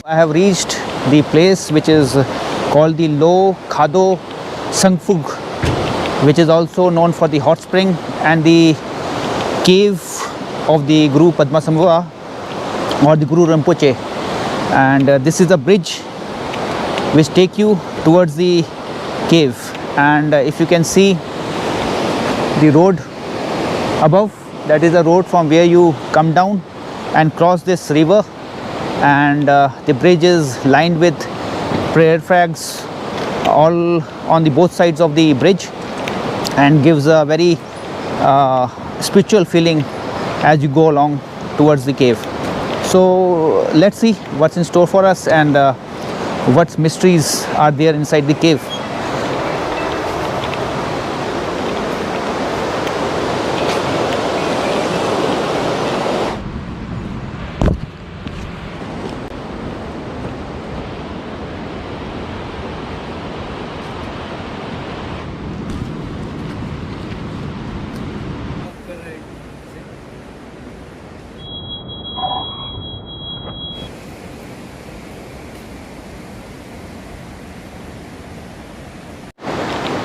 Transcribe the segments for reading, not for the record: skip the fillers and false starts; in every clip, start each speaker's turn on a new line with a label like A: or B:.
A: I have reached the place which is called the Lo Khado Sangphug, which is also known for the hot spring and the cave of the Guru Padmasambhava or the Guru Rinpoche. And this is a bridge which take you towards the cave. And if you can see the road above, that is the road from where you come down and cross this river. And the bridge is lined with prayer flags all on the both sides of the bridge, and gives a very spiritual feeling as you go along towards the cave. So let's see what's in store for us and what mysteries are there inside the cave.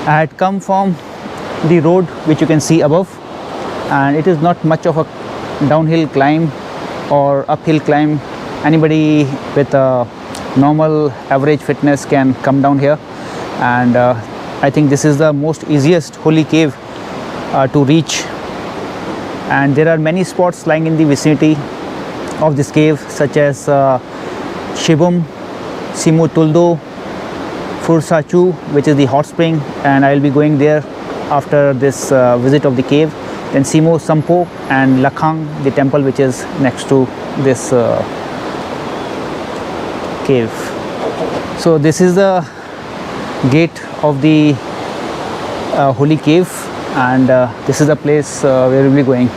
A: I had come from the road which you can see above, and it is not much of a downhill climb or uphill climb. Anybody with a normal average fitness can come down here, and I think this is the most easiest holy cave to reach. And there are many spots lying in the vicinity of this cave, such as Shibum, Simu Tuldo, Fursachu, which is the hot spring, and I will be going there after this visit of the cave. Then Simo Sampo and Lakhang, the temple which is next to this cave. So this is the gate of the holy cave, and this is the place where we will be going.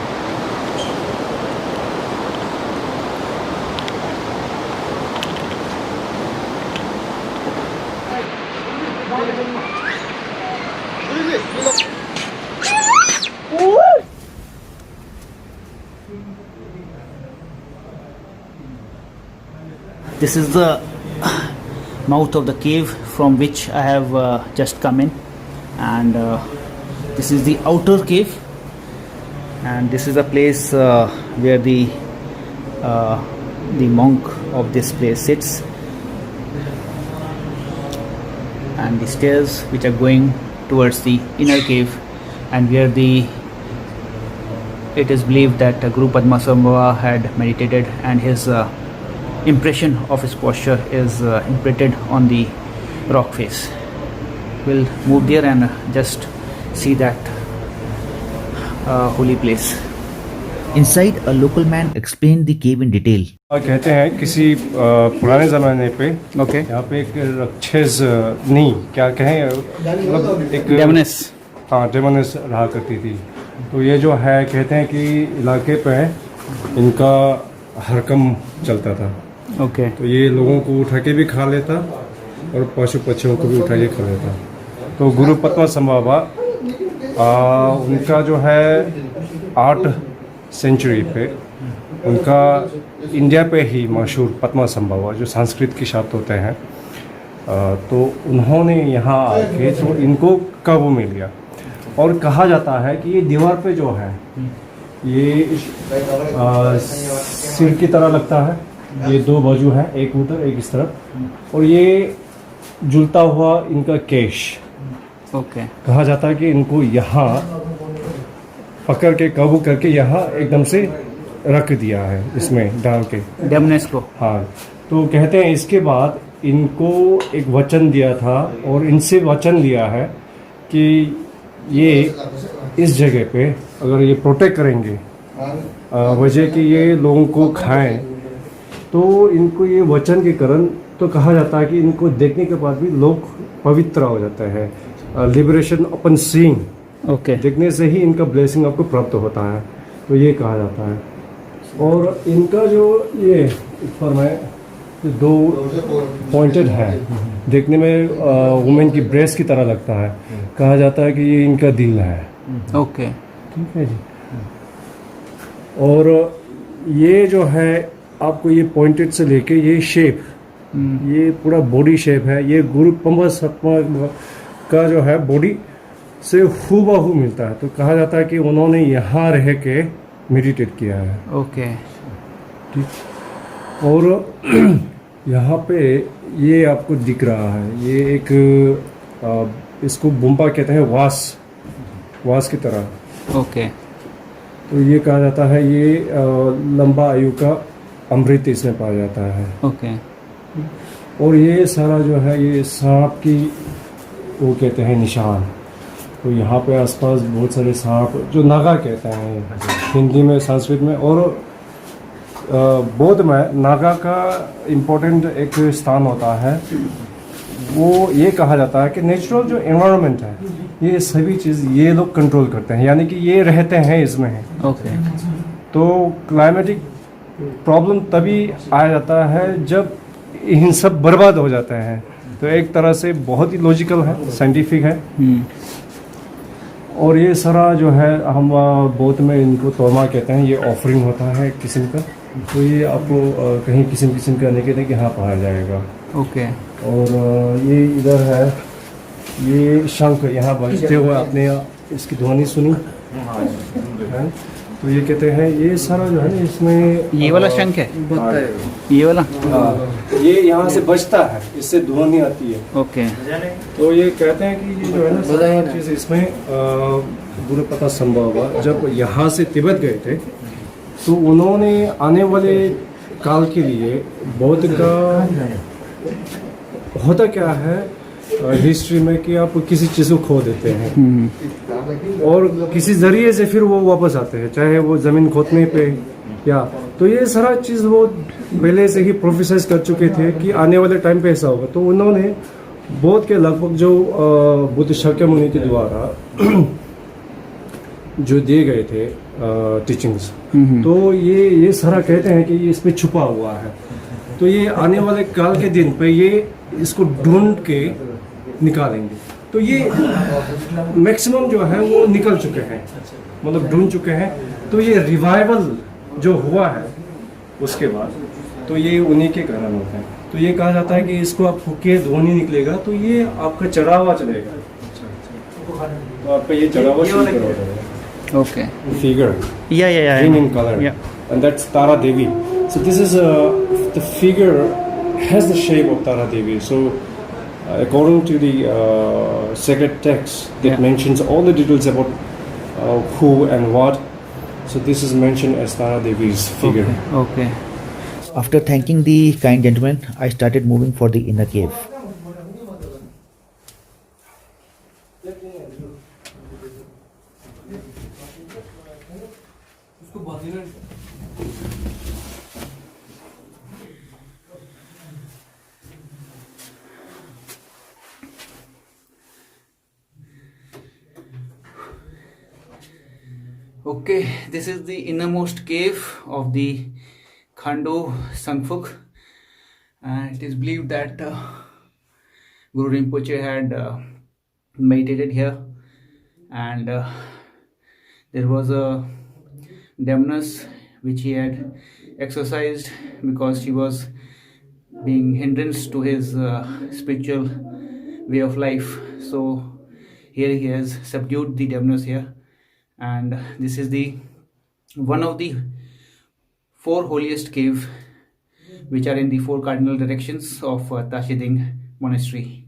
A: This is the mouth of the cave from which I have just come in, and this is the outer cave, and this is the place where the monk of this place sits, and the stairs which are going towards the inner cave, and where it is believed that Guru Padmasambhava had meditated, and his impression of his posture is imprinted on the rock face. We'll move there and just see that holy place.
B: Inside, a local man explained the cave in detail.
C: कहते हैं किसी पुराने ज़माने पे यहाँ पे एक राक्षस नहीं क्या कहें मतलब एक
A: डेमनेस,
C: हाँ डेमनेस रहा करती थी. तो ये जो है कहते हैं कि इलाके पे इनका हरकम चलता था.
A: ओके.
C: तो ये लोगों को उठा के भी खा लेता और पशु पक्षियों को भी उठा के खा लेता. तो गुरु पद्मसंभवा उनका जो है 8 सेंचुरी पे उनका इंडिया पे ही मशहूर पद्मसंभवा जो संस्कृत के शब्द होते हैं, तो उन्होंने यहाँ आके तो इनको काबू में लिया. और कहा जाता है कि ये दीवार पे जो है ये सिर की तरह लगता है. ये 2 बाजू है, एक उधर एक इस तरफ, और ये झूलता हुआ इनका केश.
A: ओके.
C: कहा जाता है कि इनको यहाँ पकड़ के काबू करके यहाँ एकदम से रख दिया है, इसमें डाल के
A: डेमनेस को.
C: हाँ. तो कहते हैं इसके बाद इनको एक वचन दिया था, और इनसे वचन लिया है कि ये इस जगह पे अगर ये प्रोटेक्ट करेंगे वजह कि ये लोगों को खाएं, तो इनको ये वचन के कारण तो कहा जाता है कि इनको देखने के बाद भी लोग पवित्र हो जाते हैं. लिबरेशन अपन सीइंग,
A: ओके,
C: देखने से ही इनका ब्लेसिंग आपको प्राप्त होता है, तो ये कहा जाता है. और इनका जो ये ऊपर में 2 पॉइंटेड है, देखने में वुमेन की ब्रेस्ट की तरह लगता है. कहा जाता है कि ये इनका दिल है.
A: ओके.
C: ठीक है जी. और ये जो है आपको ये पॉइंटेड से लेके ये शेप ये पूरा बॉडी शेप है, ये गुरु पंबा सतमा का जो है बॉडी से हूबहू मिलता है। तो कहा जाता है कि उन्होंने यहाँ रह के मेडिटेट किया है।
A: ओके।
C: ठीक। और यहाँ पे ये आपको दिख रहा है, ये एक इसको बुम्बा कहते हैं, वास की तरह।
A: ओके।
C: तो ये कहा जाता है ये लंबा आयु का अमृत इसमें पाया जाता है।
A: ओके।
C: और ये सारा जो है ये सांप की वो कहते हैं निशान। तो यहाँ पे आसपास बहुत सारे सांप जो नागा कहते हैं हिंदी में, संस्कृत में, और बौद्ध में नागा का इम्पोर्टेंट एक स्थान होता है। वो ये कहा जाता है कि नेचुरल जो एनवायरनमेंट है ये सभी चीज़ ये लोग कंट्रोल करते हैं, यानी कि ये रहते हैं इसमें है।
A: ओके।
C: तो क्लाइमेटिक प्रॉब्लम तभी आ जाता है जब इन सब बर्बाद हो जाते हैं। तो एक तरह से बहुत ही लॉजिकल है, साइंटिफिक है। और ये सारा जो है हम बौद्ध में इनको तोरमा कहते हैं, ये ऑफरिंग होता है किस्म का। तो ये आपको कहीं किस्म का निकले कि हाँ पाया जाएगा।
A: ओके।
C: और ये इधर है, ये शंख यहाँ बजते हुए आपने इसकी ध्वनि सुनी है। तो ये कहते हैं ये सारा जो है ना इसमें
A: ये वाला शंख है, ये वाला।
C: ये यहाँ से बजता है, इससे ध्वनि आती है।
A: ओके।
C: तो ये कहते हैं कि ये जो है ना सारा चीज़ इसमें गुरुपता संभव हुआ। जब यहाँ से तिब्बत गए थे तो उन्होंने आने वाले काल के लिए बौद्ध का होता क्या है हिस्ट्री में कि आप किसी चीज़ को खो देते हैं और किसी जरिए से फिर वो वापस आते हैं, चाहे वो ज़मीन खोदने पे या। तो ये सारा चीज़ वो पहले से ही प्रोफेसाइज कर चुके थे कि आने वाले टाइम पे ऐसा होगा। तो उन्होंने बौद्ध के लगभग जो बुद्ध शाक्यमुनि के द्वारा जो दिए गए थे टीचिंग्स, तो ये सारा कहते हैं कि ये इसमें छुपा हुआ है। तो ये आने वाले काल के दिन पे ये इसको ढूंढ के निकालेंगे। तो ये मैक्सिमम जो है वो निकल चुके हैं, मतलब ढूंढ चुके हैं। तो ये रिवाइवल जो हुआ है उसके बाद तो ये उन्हीं के कारण होते हैं। तो ये कहा जाता है कि इसको आप फूके ध्वनि निकलेगा तो ये आपका चढ़ावा चलेगा। तो आपका ये चढ़ावा शुरू करोगे।
A: Okay.
C: Figure.
A: Yeah.
C: Green in color.
A: Yeah.
C: And that's Tara Devi. So this is the figure has the shape of Tara Devi. So according to the sacred text, it mentions all the details about who and what. So this is mentioned as Tara Devi's figure.
A: Okay.
B: After thanking the kind gentleman, I started moving for the inner cave.
A: Okay, this is the innermost cave of the Khando Sangphuk, and it is believed that Guru Rinpoche had meditated here, and there was a demoness which he had exorcised because she was being hindrance to his spiritual way of life. So here he has subdued the demoness here, and this is the one of the 4 holiest cave which are in the 4 cardinal directions of Tashiding monastery.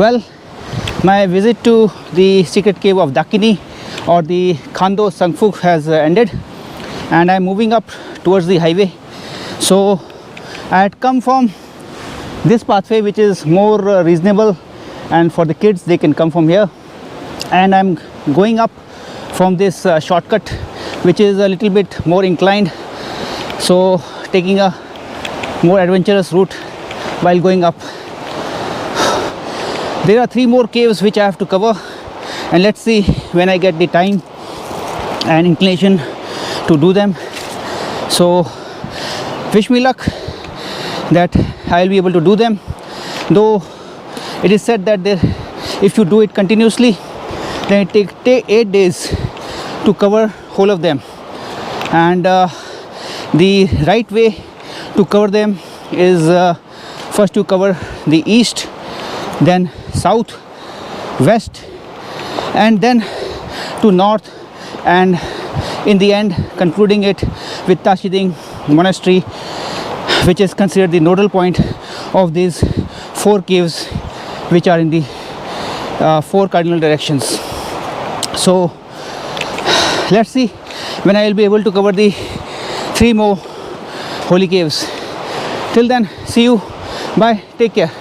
A: Well, my visit to the secret cave of Dakini or the Khando Sangphuk has ended, and I am moving up towards the highway. So I had come from this pathway which is more reasonable, and for the kids they can come from here, and I'm going up from this shortcut which is a little bit more inclined, so taking a more adventurous route while going up. There are 3 more caves which I have to cover, and let's see when I get the time and inclination to do them. So wish me luck that I'll be able to do them, though it is said that if you do it continuously then it takes 8 days to cover whole of them, and the right way to cover them is first to cover the east, then south, west, and then to north, and in the end concluding it with Tashiding Monastery, which is considered the nodal point of these 4 caves which are in the 4 cardinal directions. So let's see when I will be able to cover the 3 more holy caves. Till then, see you, bye, take care.